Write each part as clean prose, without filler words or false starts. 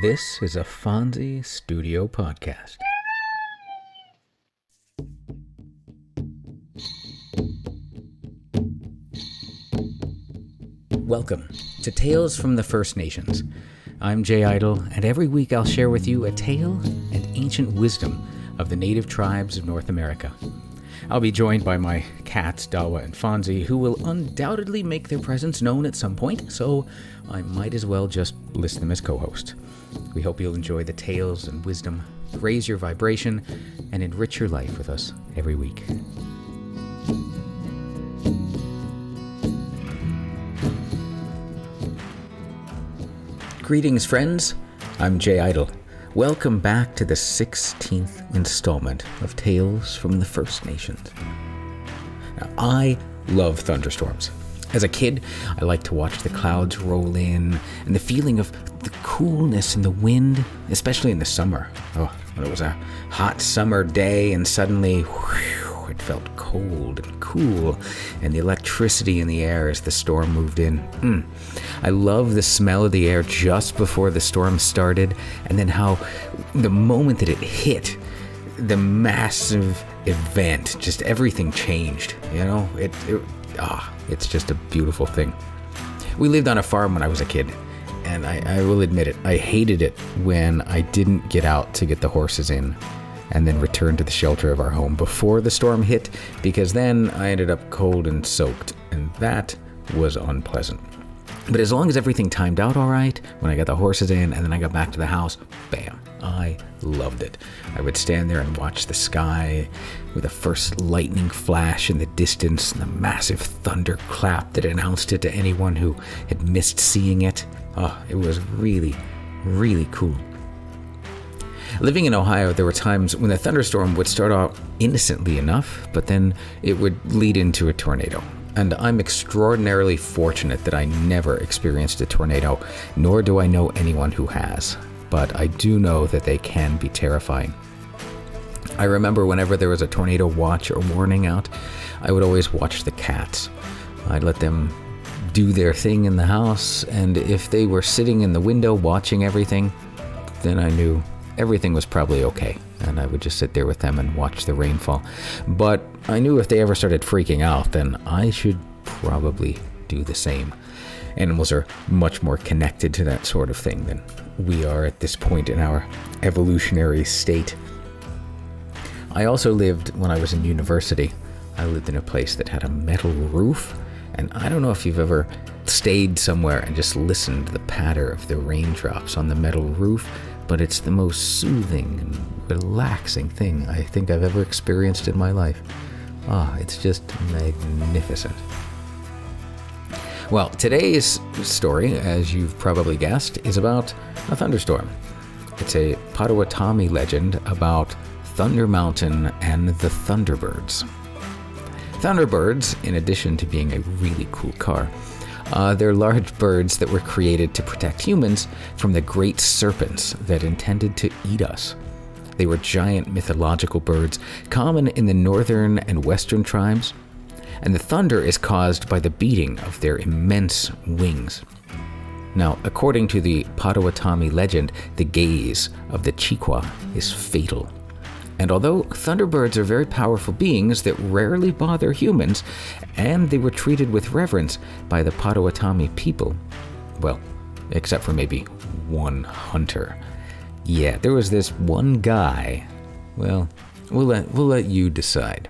This is a Fonzie Studio podcast. Welcome to Tales from the First Nations. I'm Jay Idle, and every week I'll share with you a tale and ancient wisdom of the native tribes of North America. I'll be joined by my cats, Dawa and Fonzie, who will undoubtedly make their presence known at some point, so I might as well just list them as co-hosts. We hope you'll enjoy the tales and wisdom, raise your vibration, and enrich your life with us every week. Greetings, friends. I'm Jay Idle. Welcome back to the 16th installment of Tales from the First Nations. Now, I love thunderstorms. As a kid, I liked to watch the clouds roll in and the feeling of the coolness in the wind, especially in the summer. Oh, when it was a hot summer day and suddenly, whew, it felt cold and cool, and the electricity in the air as the storm moved in. I love the smell of the air just before the storm started, and then how the moment that it hit, the massive event, just everything changed. You know, it's just a beautiful thing. We lived on a farm when I was a kid, and I will admit it, I hated it when I didn't get out to get the horses in and then return to the shelter of our home before the storm hit, because then I ended up cold and soaked, and that was unpleasant. But as long as everything timed out all right, when I got the horses in and then I got back to the house, bam, I loved it. I would stand there and watch the sky with the first lightning flash in the distance and the massive thunder clap that announced it to anyone who had missed seeing it. Oh, it was really, really cool. Living in Ohio, there were times when the thunderstorm would start out innocently enough, but then it would lead into a tornado. And I'm extraordinarily fortunate that I never experienced a tornado, nor do I know anyone who has. But I do know that they can be terrifying. I remember whenever there was a tornado watch or warning out, I would always watch the cats. I'd let them do their thing in the house, and if they were sitting in the window watching everything, then I knew everything was probably okay, and I would just sit there with them and watch the rainfall. But I knew if they ever started freaking out, then I should probably do the same. Animals are much more connected to that sort of thing than we are at this point in our evolutionary state. I also lived, when I was in university, I lived in a place that had a metal roof, and I don't know if you've ever stayed somewhere and just listened to the patter of the raindrops on the metal roof, but it's the most soothing and relaxing thing I think I've ever experienced in my life. It's just magnificent. Well, today's story, as you've probably guessed, is about a thunderstorm. It's a Potawatomi legend about Thunder Mountain and the Thunderbirds. Thunderbirds, in addition to being a really cool car, they're large birds that were created to protect humans from the great serpents that intended to eat us. They were giant mythological birds, common in the northern and western tribes, and the thunder is caused by the beating of their immense wings. Now, according to the Potawatomi legend, the gaze of the Chequa is fatal. And although thunderbirds are very powerful beings that rarely bother humans, and they were treated with reverence by the Potawatomi people, well, except for maybe one hunter. Yeah, there was this one guy. Well, we'll let you decide.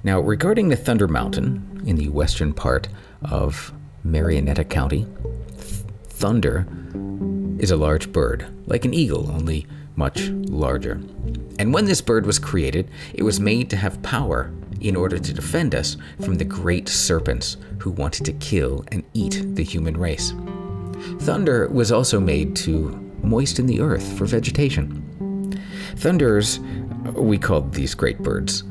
Now, regarding the Thunder Mountain in the western part of Marietta County, thunder is a large bird, like an eagle, only much larger. And when this bird was created, it was made to have power in order to defend us from the great serpents who wanted to kill and eat the human race. Thunder was also made to moisten the earth for vegetation. Thunders, we called these great birds.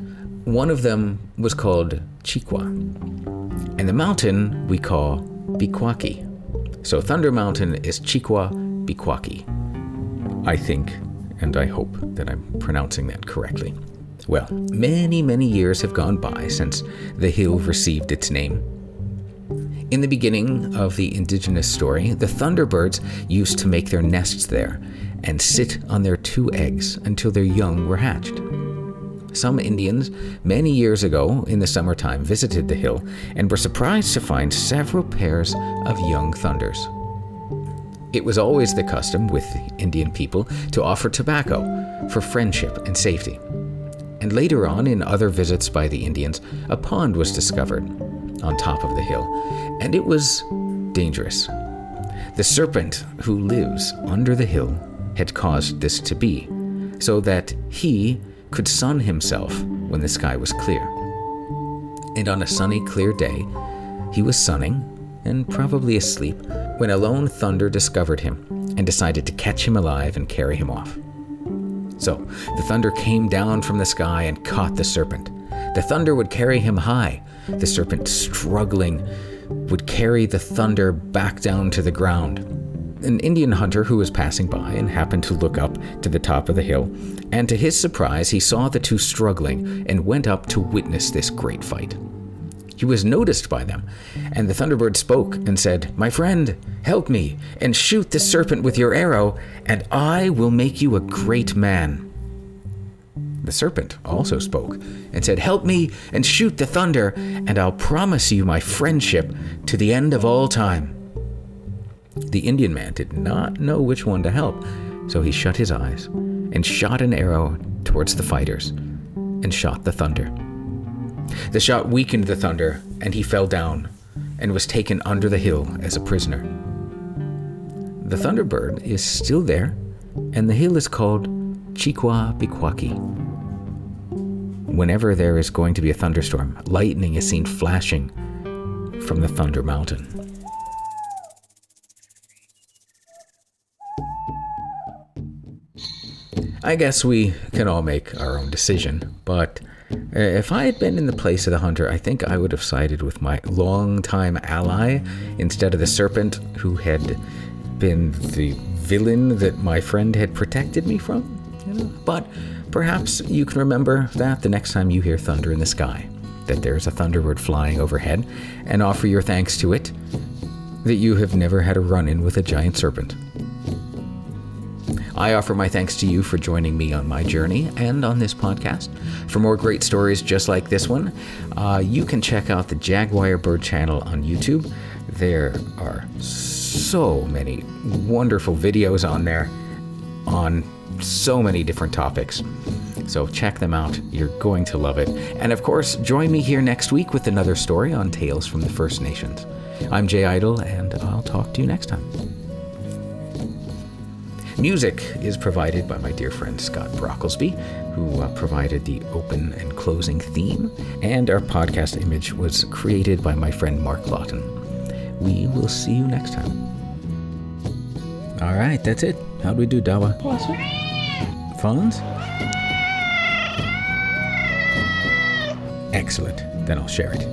One of them was called Chequa, and the mountain we call Bikwaki. So Thunder Mountain is Chequa Bikwaki. I think, and I hope that I'm pronouncing that correctly. Well, many, many years have gone by since the hill received its name. In the beginning of the indigenous story, the thunderbirds used to make their nests there and sit on their 2 eggs until their young were hatched. Some Indians, many years ago in the summertime, visited the hill and were surprised to find several pairs of young thunders. It was always the custom with the Indian people to offer tobacco for friendship and safety. And later on, in other visits by the Indians, a pond was discovered on top of the hill, and it was dangerous. The serpent who lives under the hill had caused this to be, so that he could sun himself when the sky was clear. And on a sunny, clear day, he was sunning and probably asleep when a lone thunder discovered him and decided to catch him alive and carry him off. So the thunder came down from the sky and caught the serpent. The thunder would carry him high. The serpent, struggling, would carry the thunder back down to the ground. An Indian hunter who was passing by and happened to look up to the top of the hill, and to his surprise, he saw the two struggling and went up to witness this great fight. He was noticed by them, and the thunderbird spoke and said, "My friend, help me and shoot the serpent with your arrow, and I will make you a great man." The serpent also spoke and said, "Help me and shoot the thunder, and I'll promise you my friendship to the end of all time." The Indian man did not know which one to help, so he shut his eyes and shot an arrow towards the fighters and shot the thunder. The shot weakened the thunder, and he fell down and was taken under the hill as a prisoner. The thunderbird is still there, and the hill is called Chequa, Bikwaki. Whenever there is going to be a thunderstorm, lightning is seen flashing from the Thunder Mountain. I guess we can all make our own decision, but if I had been in the place of the hunter, I think I would have sided with my longtime ally instead of the serpent who had been the villain that my friend had protected me from. But perhaps you can remember that the next time you hear thunder in the sky, that there's a thunderbird flying overhead, and offer your thanks to it that you have never had a run-in with a giant serpent. I offer my thanks to you for joining me on my journey and on this podcast. For more great stories just like this one, you can check out the Jaguar Bird channel on YouTube. There are so many wonderful videos on there on so many different topics. So check them out. You're going to love it. And of course, join me here next week with another story on Tales from the First Nations. I'm Jay Idle, and I'll talk to you next time. Music is provided by my dear friend Scott Brocklesby, who provided the open and closing theme, and our podcast image was created by my friend Mark Lawton. We will see you next time. All right, that's it. How'd we do, Dawa? Phones? Excellent. Then I'll share it.